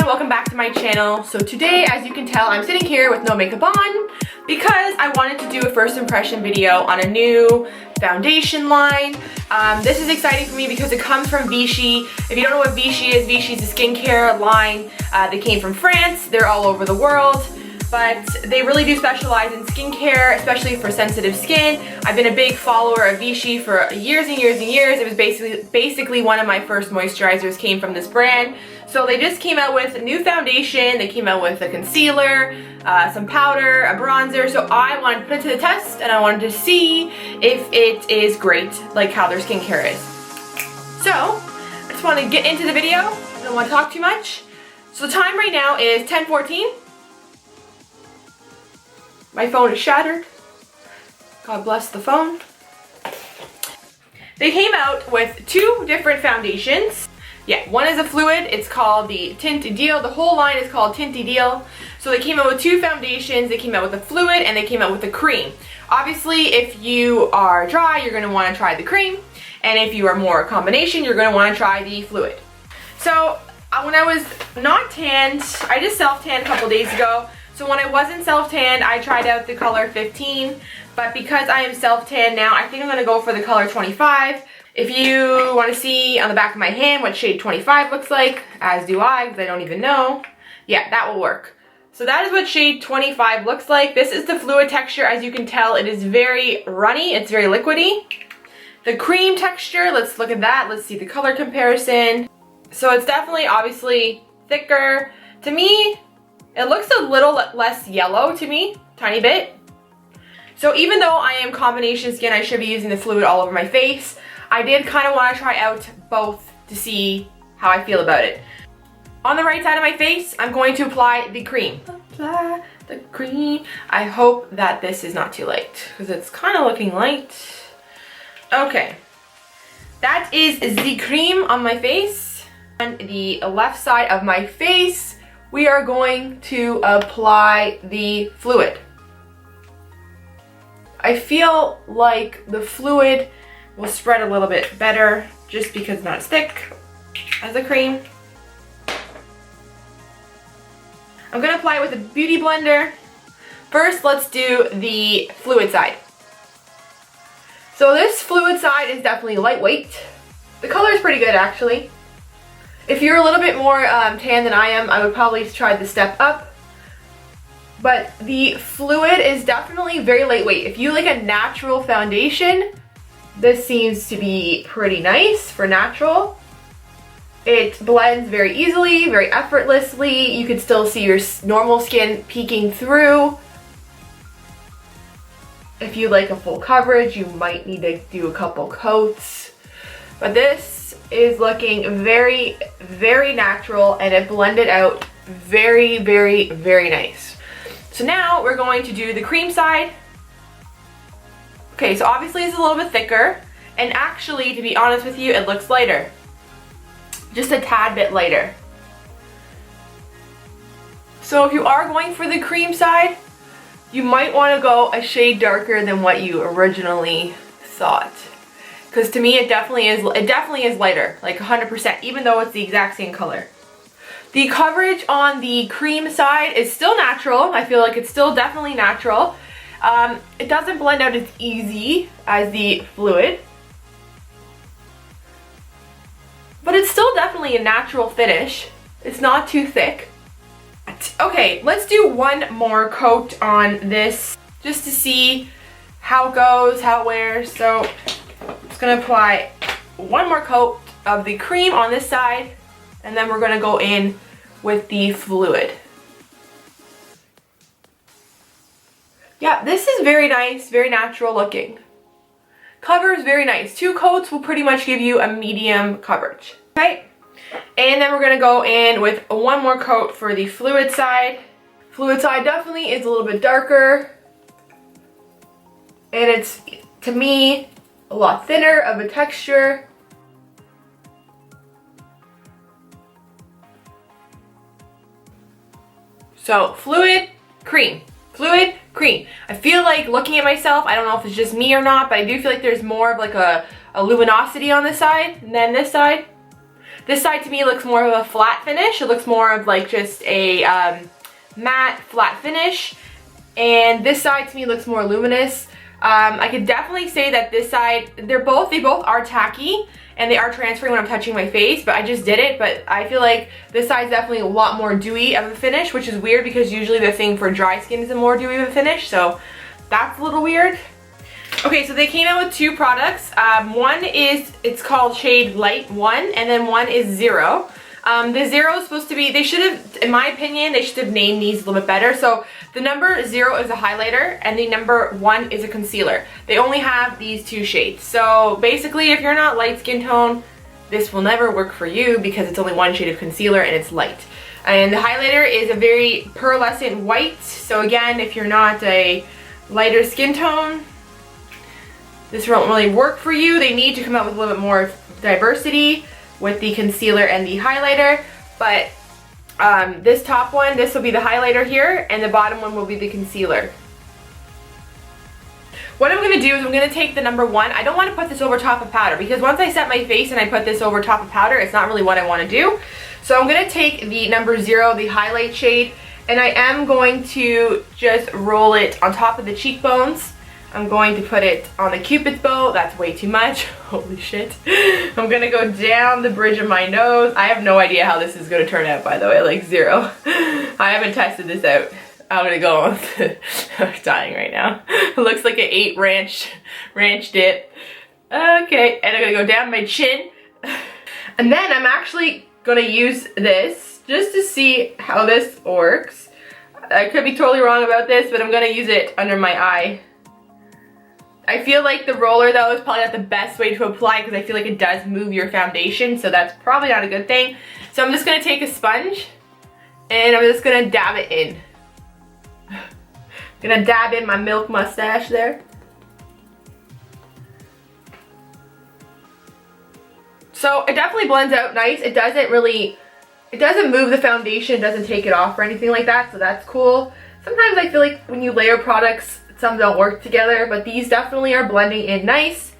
welcome back to my channel. So today, as you can tell, I'm sitting here with no makeup on because I wanted to do a first impression video on a new foundation line. This is exciting for me because it comes from Vichy. If you don't know what Vichy is, Vichy is a skincare line. They came from France. They're all over the world, but they really do specialize in skincare, especially for sensitive skin. I've been a big follower of Vichy for years and years and years. It was basically one of my first moisturizers came from this brand. So they just came out with a new foundation. They came out with a concealer, some powder, a bronzer. So I wanted to put it to the test and I wanted to see if it is great, like how their skincare is. So I just want to get into the video. I don't want to talk too much. So the time right now is 10:14. My phone is shattered. God bless the phone. They came out with two different foundations. Yeah, one is a fluid. It's called the Teint Deal. The whole line is called Teint Deal. So they came out with two foundations. They came out with a fluid and they came out with a cream. Obviously, if you are dry, you're going to want to try the cream. And if you are more a combination, you're going to want to try the fluid. So when I was not tanned, I just self-tanned a couple days ago. So when I wasn't self-tanned, I tried out the color 15, but because I am self-tanned now, I think I'm going to go for the color 25. If you want to see on the back of my hand what shade 25 looks like, as do I, because I don't even know, yeah, that will work. So that is what shade 25 looks like. This is the fluid texture. As you can tell, it is very runny, it's very liquidy. The cream texture, let's look at that. Let's see the color comparison. So it's definitely, obviously, thicker. To me, it looks a little less yellow to me, tiny bit. So even though I am combination skin, I should be using the fluid all over my face. I did kind of want to try out both to see how I feel about it. On the right side of my face, I'm going to apply the cream. Apply the cream. I hope that this is not too light because it's kind of looking light. Okay, that is the cream on my face. On the left side of my face, we are going to apply the fluid. I feel like the fluid will spread a little bit better just because it's not as thick as the cream. I'm going to apply it with a beauty blender. First, let's do the fluid side. So this fluid side is definitely lightweight. The color is pretty good actually. If you're a little bit more tan than I am, I would probably try the step up. But the fluid is definitely very lightweight. If you like a natural foundation, this seems to be pretty nice for natural. It blends very easily, very effortlessly. You can still see your normal skin peeking through. If you like a full coverage, you might need to do a couple coats. But this is looking very, very natural and it blended out very, very, very nice. So now we're going to do the cream side. Okay, so obviously it's a little bit thicker, and actually, to be honest with you, it looks lighter. Just a tad bit lighter. So if you are going for the cream side, you might want to go a shade darker than what you originally thought. Because to me, it definitely is lighter, like 100%, even though it's the exact same color. The coverage on the cream side is still natural. I feel like it's still definitely natural. It doesn't blend out as easy as the fluid, but it's still definitely a natural finish. It's not too thick. Okay, let's do one more coat on this just to see how it goes, how it wears. So I'm just gonna apply one more coat of the cream on this side, and then we're gonna go in with the fluid. Yeah, this is very nice, very natural looking. Covers very nice. 2 coats will pretty much give you a medium coverage. Okay, and then we're gonna go in with one more coat for the fluid side. Fluid side definitely is a little bit darker. And it's, to me, a lot thinner of a texture. So fluid, cream. Fluid, cream. I feel like looking at myself, I don't know if it's just me or not, but I do feel like there's more of like a luminosity on this side than this side. This side to me looks more of a flat finish. It looks more of like just a matte flat finish. And this side to me looks more luminous. I could definitely say that this side, they both are tacky and they are transferring when I'm touching my face, but I just did it. But I feel like this side's definitely a lot more dewy of a finish, which is weird because usually the thing for dry skin is a more dewy of a finish, so that's a little weird. Okay, so they came out with two products. One is, it's called shade light 1, and then one is 0. The 0 is supposed to be, they should have, in my opinion, they should have named these a little bit better. So the number 0 is a highlighter and the number 1 is a concealer. They only have these two shades. So basically, if you're not light skin tone, this will never work for you because it's only one shade of concealer and it's light. And the highlighter is a very pearlescent white. So again, if you're not a lighter skin tone, this won't really work for you. They need to come out with a little bit more diversity with the concealer and the highlighter, but this top one, this will be the highlighter here, and the bottom one will be the concealer. What I'm going to do is I'm going to take the number 1. I don't want to put this over top of powder because once I set my face and I put this over top of powder, it's not really what I want to do. So I'm going to take the number 0, the highlight shade, and I am going to just roll it on top of the cheekbones. I'm going to put it on the Cupid's bow. That's way too much. Holy shit. I'm going to go down the bridge of my nose. I have no idea how this is going to turn out, by the way, like 0. I haven't tested this out. I'm going to go on. I'm dying right now. It looks like an 8 ranch dip. Okay, and I'm going to go down my chin. And then I'm actually going to use this just to see how this works. I could be totally wrong about this, but I'm going to use it under my eye. I feel like the roller though is probably not the best way to apply because I feel like it does move your foundation, so that's probably not a good thing. So I'm just going to take a sponge and I'm just going to dab it in. I'm going to dab in my milk mustache there. So it definitely blends out nice. It doesn't move the foundation, it doesn't take it off or anything like that, so that's cool. Sometimes I feel like when you layer products, some don't work together, but these definitely are blending in nice.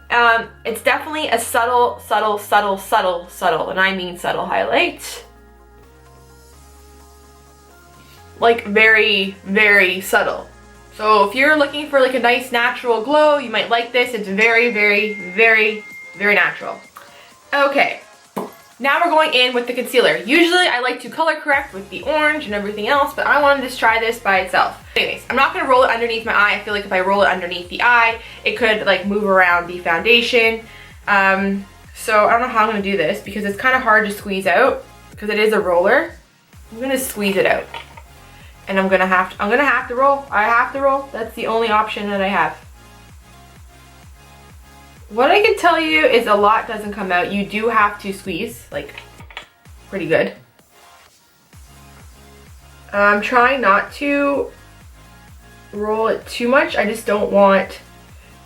It's definitely a subtle, and I mean subtle highlight. Like very, very subtle. So if you're looking for like a nice natural glow, you might like this. It's very, very, very, very natural. Okay. Now we're going in with the concealer. Usually I like to color correct with the orange and everything else, but I wanted to try this by itself. Anyways, I'm not going to roll it underneath my eye. I feel like if I roll it underneath the eye, it could like move around the foundation. So I don't know how I'm going to do this because it's kind of hard to squeeze out because it is a roller. I'm going to squeeze it out. And I'm going to have to roll. I have to roll. That's the only option that I have. What I can tell you is a lot doesn't come out. You do have to squeeze, like, pretty good. I'm trying not to roll it too much. I just don't want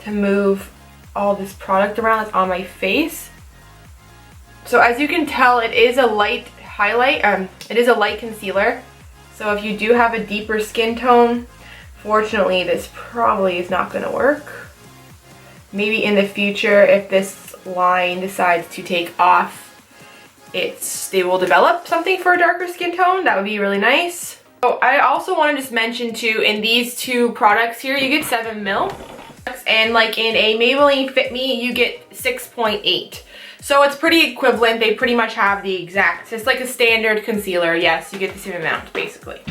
to move all this product around that's on my face. So as you can tell, it is a light highlight. It is a light concealer. So if you do have a deeper skin tone, fortunately, this probably is not going to work. Maybe in the future, if this line decides to take off, they will develop something for a darker skin tone. That would be really nice. So I also want to just mention too, in these two products here, you get 7 ml. And like in a Maybelline Fit Me, you get 6.8. So it's pretty equivalent. They pretty much have the exact, it's like a standard concealer. Yes, you get the same amount, basically.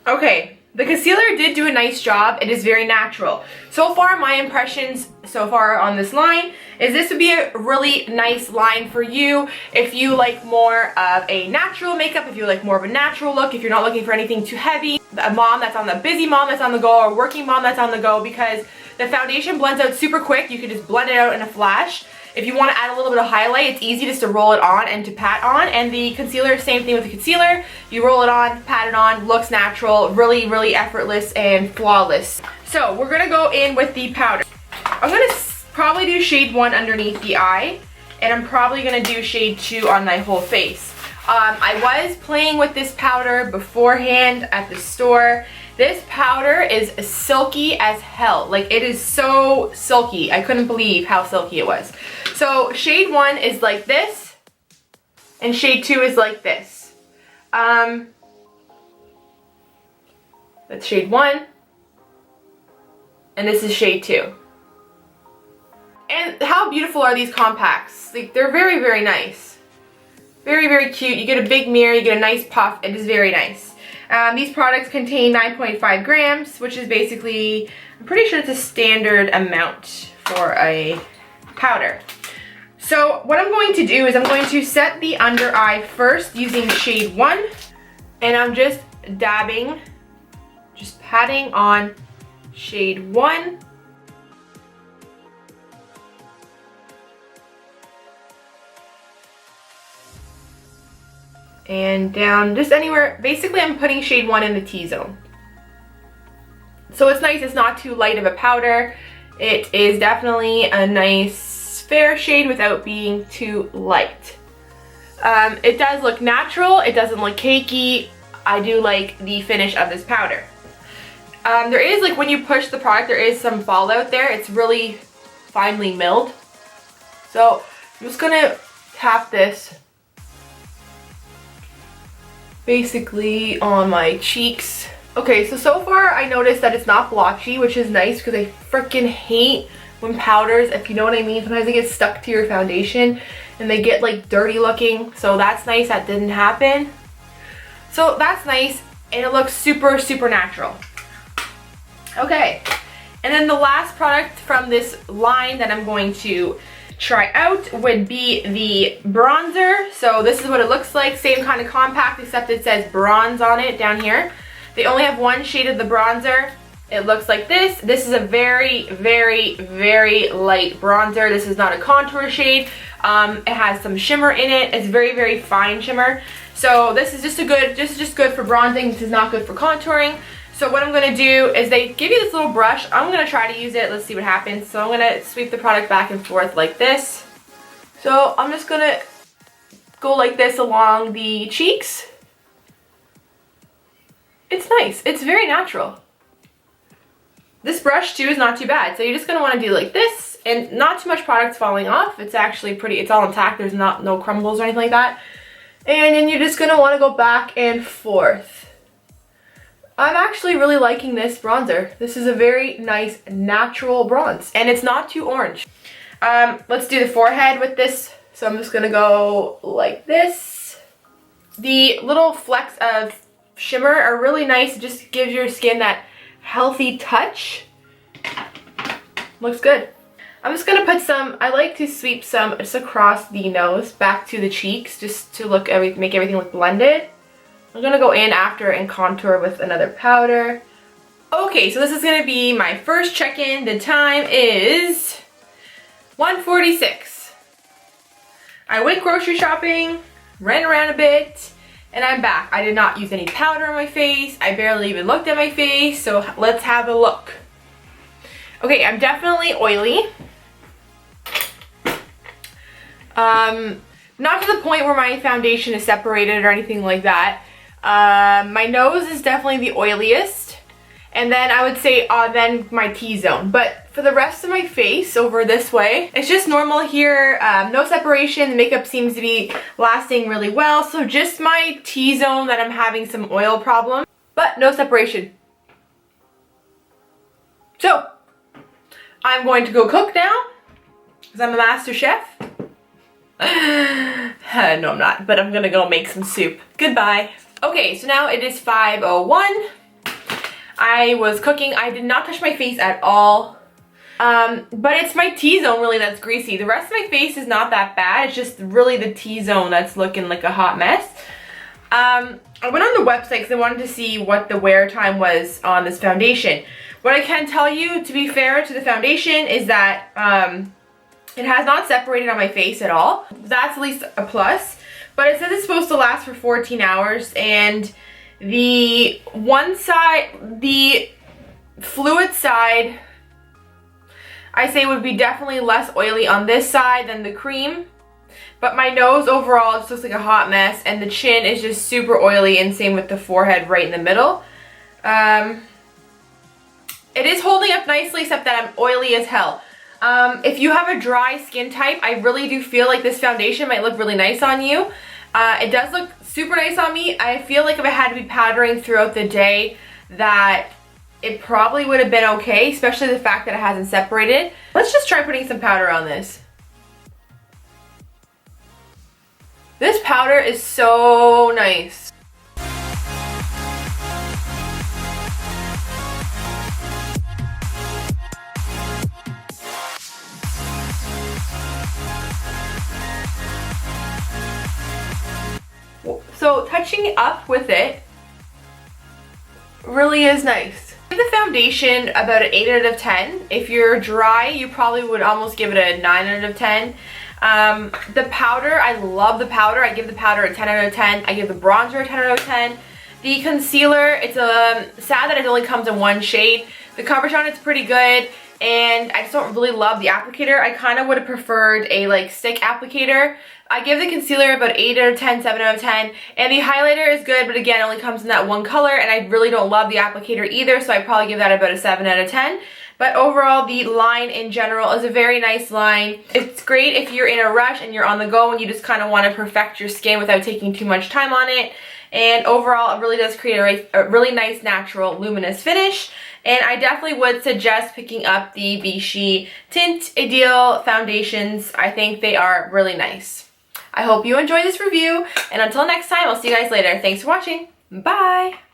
Okay, the concealer did do a nice job. It is very natural. So far, my impressions so far on this line is this would be a really nice line for you if you like more of a natural makeup, if you like more of a natural look, if you're not looking for anything too heavy, a mom that's on the busy mom that's on the go, or working mom that's on the go, because the foundation blends out super quick. You can just blend it out in a flash. If you want to add a little bit of highlight, it's easy just to roll it on and to pat on. And the concealer, same thing with the concealer. You roll it on, pat it on, looks natural, really, really effortless and flawless. So we're going to go in with the powder. I'm going to probably do shade 1 underneath the eye, and I'm probably going to do shade 2 on my whole face. I was playing with this powder beforehand at the store. This powder is silky as hell. Like, it is so silky. I couldn't believe how silky it was. So shade 1 is like this, and shade 2 is like this. That's shade 1, and this is shade 2. And how beautiful are these compacts? Like, they're very, very nice. Very, very cute. You get a big mirror, you get a nice puff. It is very nice. These products contain 9.5 grams, which is basically, I'm pretty sure it's a standard amount for a powder. So what I'm going to do is I'm going to set the under eye first using shade 1, and I'm just dabbing, just patting on shade 1. And down just anywhere. Basically, I'm putting shade 1 in the T-zone. So it's nice, it's not too light of a powder. It is definitely a nice fair shade without being too light. It does look natural, it doesn't look cakey. I do like the finish of this powder. There is, like, when you push the product, there is some fallout there. It's really finely milled. So I'm just gonna tap this basically on my cheeks. Okay, so far I noticed that it's not blotchy, which is nice because I freaking hate when powders, if you know what I mean, sometimes they get stuck to your foundation and they get like dirty looking. So that's nice, that didn't happen. So that's nice, and it looks super, super natural. Okay, and then the last product from this line that I'm going to try out would be the bronzer. So this is what it looks like, same kind of compact, except it says bronze on it down here. They only have one shade of the bronzer. It looks like this. This is a very, very, very light bronzer. This is not a contour shade. It has some shimmer in it. It's very, very fine shimmer. So this is just good for bronzing. This is not good for contouring. So what I'm going to do is they give you this little brush. I'm going to try to use it. Let's see what happens. So I'm going to sweep the product back and forth like this. So I'm just going to go like this along the cheeks. It's nice. It's very natural. This brush too is not too bad. So you're just going to want to do like this, and not too much product's falling off. It's actually pretty, it's all intact. There's no crumbles or anything like that. And then you're just going to want to go back and forth. I'm actually really liking this bronzer. This is a very nice natural bronze, and it's not too orange. Let's do the forehead with this. So I'm just gonna go like this. The little flecks of shimmer are really nice. It just gives your skin that healthy touch. Looks good. I'm just gonna put some, I like to sweep some just across the nose, back to the cheeks, just to make everything look blended. I'm gonna go in after and contour with another powder. Okay, so this is gonna be my first check-in. The time is 1:46. I went grocery shopping, ran around a bit, and I'm back. I did not use any powder on my face. I barely even looked at my face, so let's have a look. Okay, I'm definitely oily. Not to the point where my foundation is separated or anything like that. My nose is definitely the oiliest, and then I would say then my T-zone. But for the rest of my face over this way, it's just normal here. No separation. The makeup seems to be lasting really well. So just my T-zone that I'm having some oil problem, but no separation. So I'm going to go cook now because I'm a master chef. No, I'm not, but I'm gonna go make some soup. Goodbye. Okay, so now it is 5:01. I was cooking. I did not touch my face at all. But it's my T-zone really that's greasy. The rest of my face is not that bad. It's just really the T-zone that's looking like a hot mess. I went on the website because I wanted to see what the wear time was on this foundation. What I can tell you, to be fair to the foundation, is that it has not separated on my face at all. That's at least a plus. But it says it's supposed to last for 14 hours, and the one side, the fluid side, I say would be definitely less oily on this side than the cream. But my nose overall just looks like a hot mess, and the chin is just super oily, and same with the forehead right in the middle. It is holding up nicely, except that I'm oily as hell. If you have a dry skin type, I really do feel like this foundation might look really nice on you. It does look super nice on me. I feel like if I had to be powdering throughout the day, that it probably would have been okay, especially the fact that it hasn't separated. Let's just try putting some powder on this. This powder is so nice. So touching up with it really is nice. Give the foundation about an 8 out of 10. If you're dry, you probably would almost give it a 9 out of 10. The powder, I love the powder. I give the powder a 10 out of 10. I give the bronzer a 10 out of 10. The concealer, it's sad that it only comes in one shade. The coverage on it's pretty good, and I just don't really love the applicator. I kind of would have preferred a like stick applicator. I give the concealer about 8 out of 10, 7 out of 10, and the highlighter is good, but again, it only comes in that one color, and I really don't love the applicator either, so I probably give that about a 7 out of 10. But overall, the line in general is a very nice line. It's great if you're in a rush and you're on the go and you just kind of want to perfect your skin without taking too much time on it. And overall, it really does create a really nice, natural, luminous finish. And I definitely would suggest picking up the Vichy Teint Ideal foundations. I think they are really nice. I hope you enjoyed this review, and until next time, I'll see you guys later. Thanks for watching. Bye!